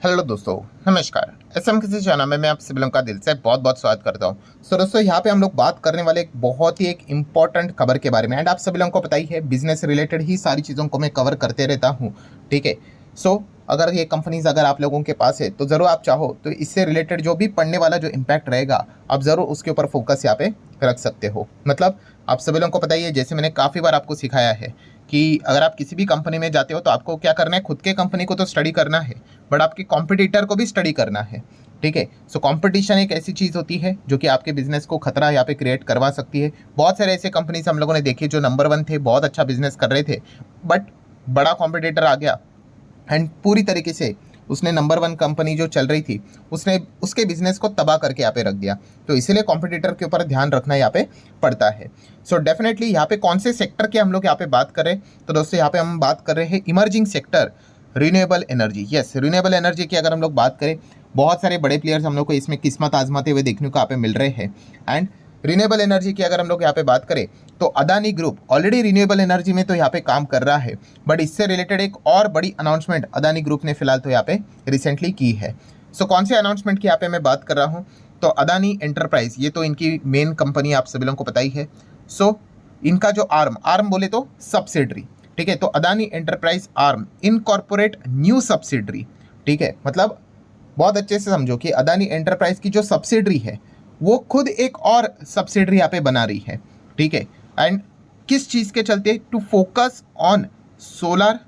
Hello दोस्तों, नमस्कार। SM किसी चैनल में मैं आप सभी लोगों का दिल से बहुत बहुत स्वागत करता हूं। सो दोस्तों, यहाँ पे हम लोग बात करने वाले एक बहुत ही इम्पोर्टेंट खबर के बारे में। एंड आप सभी लोगों को पता ही है, बिजनेस रिलेटेड ही सारी चीज़ों को मैं कवर करते रहता हूँ। ठीक है। सो अगर ये कंपनीज अगर आप लोगों के पास है तो ज़रूर आप चाहो तो इससे रिलेटेड जो भी पढ़ने वाला जो इम्पैक्ट रहेगा, आप ज़रूर उसके ऊपर फोकस यहाँ पे रख सकते हो। मतलब आप सभी लोगों को पता ही है, जैसे मैंने काफ़ी बार आपको सिखाया है कि अगर आप किसी भी कंपनी में जाते हो तो आपको क्या करना है, खुद के कंपनी को तो स्टडी करना है, बट आपके कॉम्पिटिटर को भी स्टडी करना है। ठीक है। सो कंपटीशन एक ऐसी चीज़ होती है जो कि आपके बिजनेस को खतरा यहाँ पे क्रिएट करवा सकती है। बहुत सारे ऐसे कंपनीज हम लोगों ने देखे जो नंबर 1 थे, बहुत अच्छा बिजनेस कर रहे थे, बट बड़ा कॉम्पिटिटर आ गया एंड पूरी तरीके से उसने नंबर 1 कंपनी जो चल रही थी, उसने उसके बिजनेस को तबाह करके यहाँ पे रख दिया। तो इसीलिए कॉम्पिटिटर के ऊपर ध्यान रखना यहाँ पे पड़ता है। सो डेफिनेटली यहाँ पे कौन से सेक्टर की हम लोग यहाँ पे बात कर रहे हैं, तो दोस्तों यहाँ पे हम बात कर रहे हैं emerging sector, renewable energy. Yes, renewable energy की अगर हम लोग बात करें, बहुत सारे बड़े प्लेयर्स हम लोग को इसमें किस्मत आजमाते हुए देखने को यहाँ पे मिल रहे हैं। एंड रिन्यूएबल एनर्जी की अगर हम लोग यहाँ पे बात करें तो Adani group already renewable energy में तो यहाँ पे काम कर रहा है, बट इससे रिलेटेड एक और बड़ी अनाउंसमेंट अदानी ग्रुप ने फिलहाल तो यहाँ पे रिसेंटली की है। सो कौन से अनाउंसमेंट की यहाँ पे मैं बात कर रहा हूँ, तो अदानी एंटरप्राइज, ये तो इनकी मेन कंपनी आप सभी लोगों को पता ही है। सो इनका जो आर्म बोले तो सब्सिडरी। ठीक है। तो Adani enterprise arm incorporate new subsidiary. ठीक है। मतलब बहुत अच्छे से समझो कि अदानी एंटरप्राइज की जो सब्सिडरी है वो खुद एक और सब्सिडरी यहाँ पे बना रही है। ठीक है। एंड किस चीज़ के चलते, to focus on solar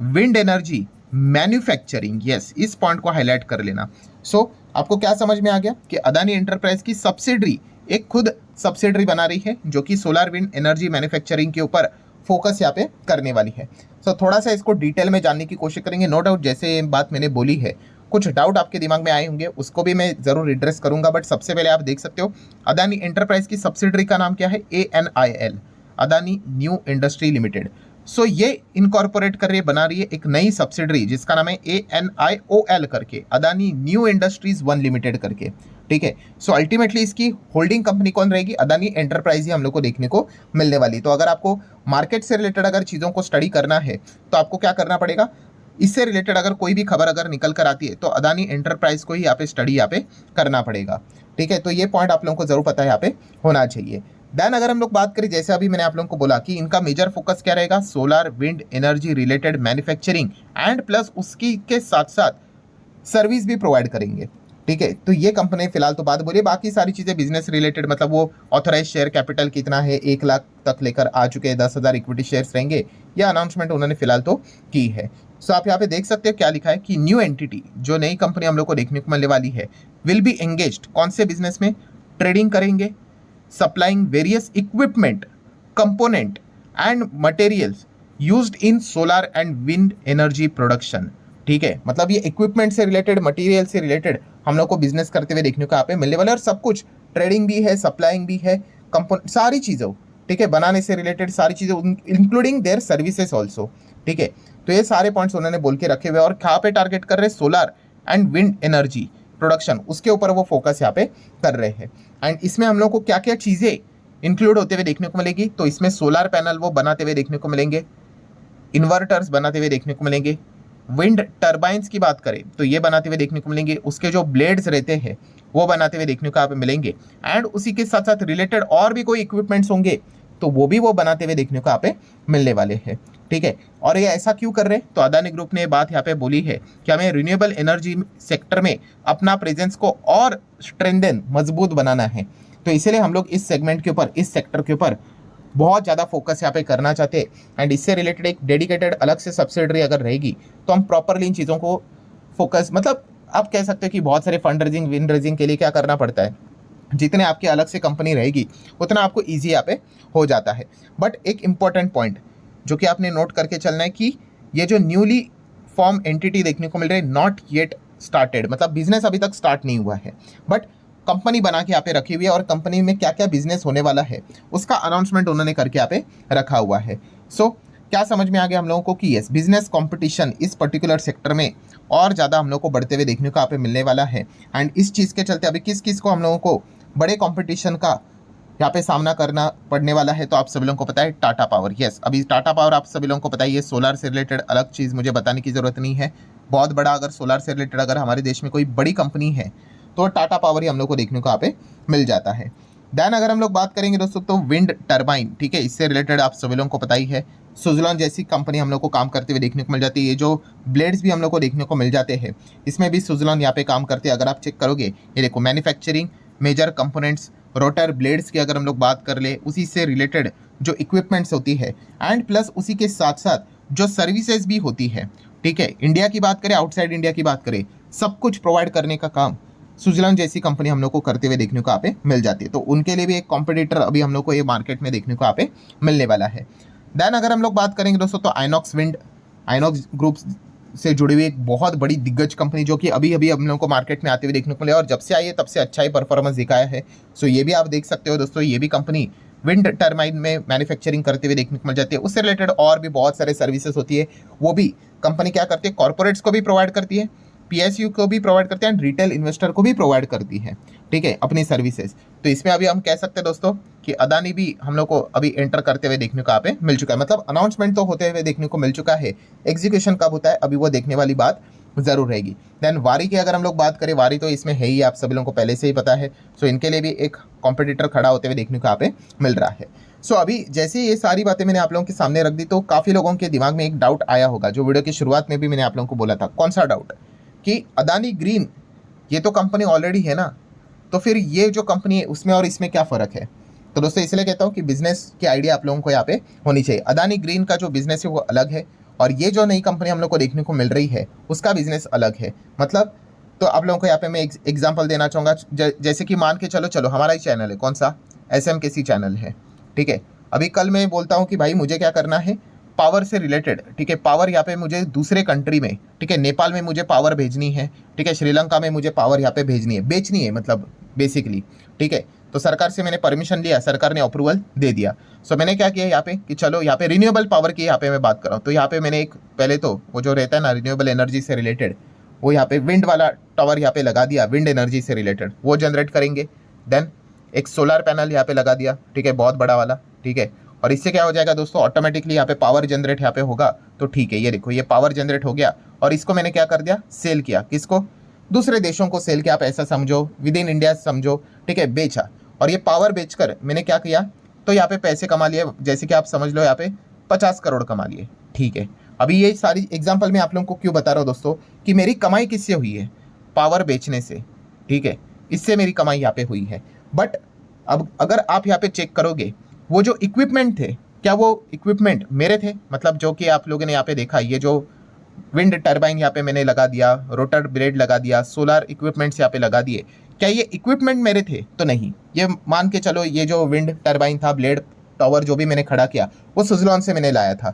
wind energy manufacturing. Yes, इस पॉइंट को हाईलाइट कर लेना। सो आपको क्या समझ में आ गया कि अदानी एंटरप्राइज की सब्सिडरी एक खुद सब्सिडरी बना रही है जो कि सोलर विंड एनर्जी मैन्युफैक्चरिंग के ऊपर फोकस यहाँ पे करने वाली है। सो थोड़ा सा इसको डिटेल में जानने की कोशिश करेंगे। नो डाउट जैसे ये बात मैंने बोली है, कुछ डाउट आपके दिमाग में आए होंगे, उसको भी मैं जरूर एड्रेस करूंगा। बट सबसे पहले आप देख सकते हो अदानी एंटरप्राइज की सब्सिडरी का नाम क्या है, ANIL, Adani New Industry Limited. So ये इनकॉर्पोरेट कर रही है, बना रही है एक नई सब्सिडरी जिसका नाम है ANIOL करके, अदानी न्यू इंडस्ट्रीज 1 लिमिटेड करके। ठीक है। सो अल्टीमेटली इसकी होल्डिंग कंपनी कौन रहेगी, अदानी एंटरप्राइज ही हम लोग को देखने को मिलने वाली। तो अगर आपको मार्केट से रिलेटेड अगर चीज़ों को स्टडी करना है तो आपको क्या करना पड़ेगा, इससे रिलेटेड अगर कोई भी खबर अगर निकल कर आती है तो अदानी एंटरप्राइज को ही यहाँ पे स्टडी यहाँ पे करना पड़ेगा। ठीक है। तो ये पॉइंट आप लोगों को जरूर पता है यहाँ पे होना चाहिए। देन अगर हम लोग बात करें, जैसे अभी मैंने आप लोगों को बोला कि इनका मेजर फोकस क्या रहेगा, solar wind energy related manufacturing and plus उसकी के साथ साथ सर्विस भी प्रोवाइड करेंगे। ठीक है। तो ये कंपनी फिलहाल तो बात बोलिए, बाकी सारी चीज़ें बिजनेस रिलेटेड, मतलब वो ऑथराइज शेयर कैपिटल कितना है, 1 लाख तक लेकर आ चुके हैं, 10,000 इक्विटी शेयर्स रहेंगे, यह अनाउंसमेंट उन्होंने फिलहाल तो की है। सो आप यहाँ पे देख सकते हैं क्या लिखा है कि न्यू एंटिटी, जो नई कंपनी हम लोग को देखने को मिलने वाली है, विल बी एंगेज्ड कौन से बिजनेस में, ट्रेडिंग करेंगे, supplying various equipment, component and materials used in solar and wind energy production. ठीक है। मतलब ये इक्विपमेंट से रिलेटेड, मटेरियल से रिलेटेड हम लोग को बिजनेस करते हुए देखने को यहाँ पे मिलने वाला है। और सब कुछ ट्रेडिंग भी है, सप्लाइंग भी है, कंपोनेंट, सारी चीज़ों, ठीक है, बनाने से रिलेटेड सारी चीज़ें, इंक्लूडिंग देयर सर्विसेज ऑल्सो। ठीक है। तो ये सारे पॉइंट्स उन्होंने बोल के रखे हुए और कहाँ पे टारगेट कर रहे हैं, solar and wind energy production, उसके ऊपर वो फोकस यहाँ पे कर रहे हैं। एंड इसमें हम लोग को क्या क्या चीज़ें इंक्लूड होते हुए देखने को मिलेगी, तो इसमें सोलर पैनल वो बनाते हुए देखने को मिलेंगे, इन्वर्टर्स बनाते हुए देखने को मिलेंगे, विंड टर्बाइंस की बात करें तो ये बनाते हुए देखने को मिलेंगे, उसके जो ब्लेड्स रहते हैं वो बनाते हुए देखने को यहाँ पे मिलेंगे। एंड उसी के साथ साथ रिलेटेड और भी कोई इक्विपमेंट्स होंगे तो वो भी वो बनाते हुए देखने को यहाँ पे मिलने वाले हैं। ठीक है। और ये ऐसा क्यों कर रहे हैं, तो अदानी ग्रुप ने ये बात यहाँ पे बोली है कि हमें रिन्यूएबल एनर्जी सेक्टर में अपना प्रेजेंस को और स्ट्रेंथन, मजबूत बनाना है। तो इसीलिए हम लोग इस सेगमेंट के ऊपर, इस सेक्टर के ऊपर बहुत ज़्यादा फोकस यहाँ पे करना चाहते हैं। एंड इससे रिलेटेड एक डेडिकेटेड अलग से सब्सिडरी अगर रहेगी तो हम प्रॉपरली इन चीज़ों को फोकस, मतलब आप कह सकते हो कि बहुत सारे फंड रेजिंग, विन रेजिंग के लिए क्या करना पड़ता है, जितने आपकी अलग से कंपनी रहेगी उतना आपको ईजी यहाँ पे हो जाता है। बट एक इंपॉर्टेंट पॉइंट जो कि आपने नोट करके चलना है कि ये जो न्यूली फॉर्म एंटिटी देखने को मिल रही है, नॉट येट स्टार्टेड, मतलब बिजनेस अभी तक स्टार्ट नहीं हुआ है, बट कंपनी बना के यहाँ पे रखी हुई है और कंपनी में क्या क्या बिजनेस होने वाला है उसका अनाउंसमेंट उन्होंने करके यहाँ पे रखा हुआ है। सो क्या समझ में आ गया हम लोगों को कि यस, बिजनेस कंपटीशन इस पर्टिकुलर सेक्टर में और ज़्यादा हम लोग को बढ़ते हुए देखने को यहाँ पे मिलने वाला है। एंड इस चीज़ के चलते अभी किस किस को हम लोगों को बड़े कंपटीशन का यहाँ पे सामना करना पड़ने वाला है, तो आप सभी लोगों को पता है टाटा पावर। यस, अभी टाटा पावर आप सभी लोगों को पता ही है, सोलार से रिलेटेड अलग चीज़ मुझे बताने की ज़रूरत नहीं है। बहुत बड़ा अगर सोलार से रिलेटेड अगर हमारे देश में कोई बड़ी कंपनी है तो टाटा पावर ही हम लोग को देखने को यहाँ पे मिल जाता है। देन अगर हम लोग बात करेंगे दोस्तों तो विंड टर्बाइन, ठीक है, इससे रिलेटेड आप सभी लोगों को पता ही है, सुजलॉन जैसी कंपनी हम लोग को काम करते हुए देखने को मिल जाती है। ये जो ब्लेड्स भी हम लोग को देखने को मिल जाते हैं, इसमें भी सुजलॉन यहाँ पे काम करते हैं। अगर आप चेक करोगे, ये देखो manufacturing major components, rotor blades की अगर हम लोग बात कर ले, उसी से रिलेटेड जो इक्विपमेंट्स होती है, एंड प्लस उसी के साथ साथ जो सर्विसेज भी होती है, ठीक है, इंडिया की बात करें, आउटसाइड इंडिया की बात करें, सब कुछ प्रोवाइड करने का काम सुजलॉन जैसी कंपनी हम लोग को करते हुए देखने को यहाँ पे मिल जाती है। तो उनके लिए भी एक कॉम्पिटिटर अभी हम लोग को ये मार्केट में देखने को यहाँ पे मिलने वाला है। देन अगर हम लोग बात करेंगे दोस्तों तो आइनॉक्स विंड, आइनॉक्स ग्रुप से जुड़ी हुई एक बहुत बड़ी दिग्गज कंपनी जो कि अभी अभी हम लोग को मार्केट में आते हुए देखने को मिले, और जब से आई है तब से अच्छा ही परफॉर्मेंस दिखाया है। सो ये भी आप देख सकते हो दोस्तों, ये भी कंपनी विंड टर्बाइन में मैन्युफैक्चरिंग करते हुए देखने को मिल जाती है। उससे रिलेटेड और भी बहुत सारे सर्विसेज होती है, वो भी कंपनी क्या करती है, कॉर्पोरेट्स को भी प्रोवाइड करती है, पीएसयू को भी प्रोवाइड करती है, एंड रिटेल इन्वेस्टर को भी प्रोवाइड करती है, ठीक है, अपनी सर्विसेज। तो इसमें अभी हम कह सकते हैं दोस्तों कि अदानी भी हम लोग को अभी एंटर करते हुए देखने को यहाँ पे मिल चुका है। मतलब अनाउंसमेंट तो होते हुए देखने को मिल चुका है, एग्जीक्यूशन कब होता है अभी वो देखने वाली बात जरूर रहेगी। देन वारी की अगर हम लोग बात करें, वारी तो इसमें है ही, आप सभी लोगों को पहले से ही पता है। सो इनके लिए भी एक कॉम्पिटिटर खड़ा होते हुए देखने को यहाँ पे मिल रहा है। सो अभी जैसे ये सारी बातें मैंने आप लोगों के सामने रख दी, तो काफ़ी लोगों के दिमाग में एक डाउट आया होगा, जो वीडियो की शुरुआत में भी मैंने आप लोगों को बोला था। कौन सा डाउट? कि अदानी ग्रीन ये तो कंपनी ऑलरेडी है ना, तो फिर ये जो कंपनी है उसमें और इसमें क्या फ़र्क है? तो दोस्तों इसलिए कहता हूँ कि बिजनेस की आइडिया आप लोगों को यहाँ पे होनी चाहिए। अदानी ग्रीन का जो बिजनेस है वो अलग है, और ये जो नई कंपनी हम लोग को देखने को मिल रही है उसका बिजनेस अलग है। मतलब तो आप लोगों को यहाँ पे मैं एग्जाम्पल देना चाहूँगा, जैसे कि मान के चलो हमारा ही चैनल है, कौन सा, SMKC चैनल है, ठीक है। अभी कल मैं बोलता हूँ कि भाई मुझे क्या करना है, पावर से रिलेटेड, ठीक है, पावर यहाँ पे मुझे दूसरे कंट्री में, ठीक है, नेपाल में मुझे पावर भेजनी है, ठीक है, श्रीलंका में मुझे पावर यहाँ पे भेजनी है, बेचनी है मतलब बेसिकली, ठीक है। तो सरकार से मैंने परमिशन लिया, सरकार ने अप्रूवल दे दिया। सो मैंने क्या किया यहाँ पे कि चलो यहाँ पे रिन्यूएबल पावर की यहाँ पे मैं बात कर रहा हूँ, तो यहाँ पे मैंने एक पहले तो वो जो रहता है ना रिन्यूएबल एनर्जी से रिलेटेड, वो यहाँ पे विंड वाला टावर यहाँ पे लगा दिया, विंड एनर्जी से रिलेटेड वो जनरेट करेंगे। देन एक सोलर पैनल यहाँ पे लगा दिया, ठीक है, बहुत बड़ा वाला, ठीक है। और इससे क्या हो जाएगा दोस्तों, ऑटोमेटिकली यहाँ पे पावर जनरेट यहाँ पे होगा। तो ठीक है, ये देखो ये पावर जनरेट हो गया, और इसको मैंने क्या कर दिया, सेल किया। किसको? दूसरे देशों को सेल किया, आप ऐसा समझो, विद इन इंडिया समझो, ठीक है, बेचा। और ये पावर बेचकर मैंने क्या किया, तो यहाँ पे पैसे कमा लिए, जैसे कि आप समझ लो यहाँ पे 50 करोड़ कमा लिए, ठीक है। अभी ये सारी एग्जाम्पल मैं आप लोगों को क्यों बता रहा हूँ दोस्तों, कि मेरी कमाई किससे हुई है, पावर बेचने से, ठीक है, इससे मेरी कमाई यहाँ पे हुई है। बट अब अगर आप यहाँ पे चेक करोगे, वो जो इक्विपमेंट थे, क्या वो इक्विपमेंट मेरे थे? मतलब जो कि आप लोगों ने यहाँ पे देखा, ये जो विंड टर्बाइन यहाँ पे मैंने लगा दिया, रोटर ब्लेड लगा दिया, सोलर इक्विपमेंट्स यहाँ पे लगा दिए, क्या ये इक्विपमेंट मेरे थे? तो नहीं। ये मान के चलो, ये जो विंड टर्बाइन था, ब्लेड टावर जो भी मैंने खड़ा किया, वो सुजलॉन से मैंने लाया था।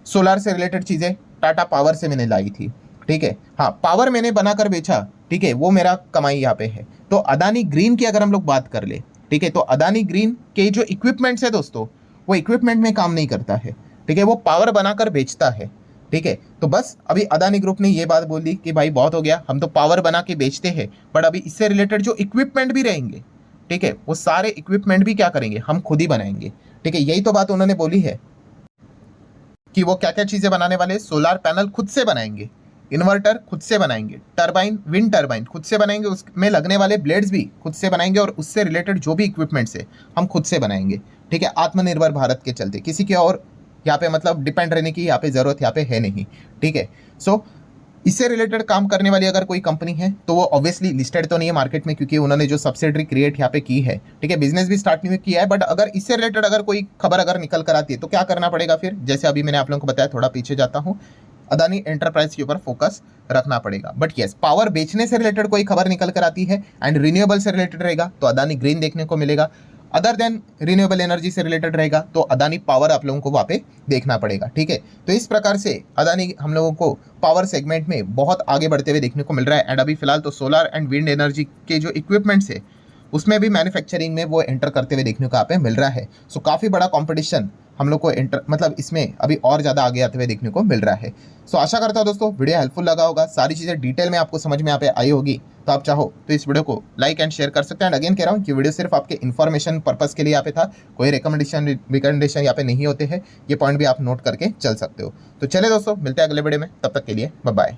सोलर से रिलेटेड चीज़ें टाटा पावर से मैंने लाई थी, ठीक है। हाँ, पावर मैंने बनाकर बेचा, ठीक है, वो मेरा कमाई यहाँ पे है। तो अदानी ग्रीन की अगर हम लोग बात कर ले, ठीक है, तो अदानी ग्रीन के जो इक्विपमेंट्स है दोस्तों, वो इक्विपमेंट में काम नहीं करता है, ठीक है, वो पावर बनाकर बेचता है, ठीक है। तो बस अभी अदानी ग्रुप ने ये बात बोल दी कि भाई बहुत हो गया, हम तो पावर बना के बेचते हैं, बट अभी इससे रिलेटेड जो इक्विपमेंट भी रहेंगे, ठीक है, वो सारे इक्विपमेंट भी क्या करेंगे, हम खुद ही बनाएंगे, ठीक है। यही तो बात उन्होंने बोली है कि वो क्या क्या चीज़ें बनाने वाले, सोलर पैनल खुद से बनाएंगे, इन्वर्टर खुद से बनाएंगे, टरबाइन, विंड टरबाइन खुद से बनाएंगे, उसमें लगने वाले ब्लेड्स भी खुद से बनाएंगे, और उससे रिलेटेड जो भी इक्विपमेंट्स है हम खुद से बनाएंगे, ठीक है। आत्मनिर्भर भारत के चलते किसी के और यहाँ पे मतलब डिपेंड रहने की यहाँ पे ज़रूरत यहाँ पे है नहीं, ठीक है। सो इससे रिलेटेड काम करने वाली अगर कोई कंपनी है तो वो ऑब्वियसली लिस्टेड तो नहीं है मार्केट में, क्योंकि उन्होंने जो सब्सिडरी क्रिएट यहाँ पे की है, ठीक है, बिजनेस भी स्टार्ट नहीं किया है। बट अगर इससे रिलेटेड अगर कोई खबर अगर निकल कर आती है तो क्या करना पड़ेगा फिर, जैसे अभी मैंने आप लोगों को बताया, थोड़ा पीछे जाता हूँ, अदानी एंटरप्राइज के ऊपर फोकस रखना पड़ेगा। बट यस, पावर बेचने से रिलेटेड कोई खबर निकल कर आती है एंड रिन्यूएबल से रिलेटेड रहेगा तो अदानी ग्रीन देखने को मिलेगा। अदर देन रिन्यूएबल एनर्जी से रिलेटेड रहेगा तो अदानी पावर आप लोगों को वहाँ पे देखना पड़ेगा, ठीक है। तो इस प्रकार से अदानी हम लोगों को पावर सेगमेंट में बहुत आगे बढ़ते हुए देखने को मिल रहा है। एंड अभी फिलहाल तो सोलर एंड विंड एनर्जी के जो इक्विपमेंट्स है उसमें भी मैन्युफैक्चरिंग में वो एंटर करते हुए देखने को यहाँ पे मिल रहा है। सो काफ़ी बड़ा कॉम्पिटिशन हम लोग को मतलब इसमें अभी और ज़्यादा आगे आते हुए देखने को मिल रहा है। सो आशा करता हूँ दोस्तों वीडियो हेल्पफुल लगा होगा, सारी चीज़ें डिटेल में आपको समझ में यहाँ पे आई होगी। तो आप चाहो तो इस वीडियो को लाइक एंड शेयर कर सकते हैं। एंड अगेन कह रहा हूँ कि वीडियो सिर्फ आपके इन्फॉर्मेशन पर्पस के लिए यहाँ पे था, कोई रिकमेंडेशन यहाँ पे नहीं होते हैं, ये पॉइंट भी आप नोट करके चल सकते हो। तो चले दोस्तों, मिलते हैं अगले वीडियो में, तब तक के लिए बाय बाय।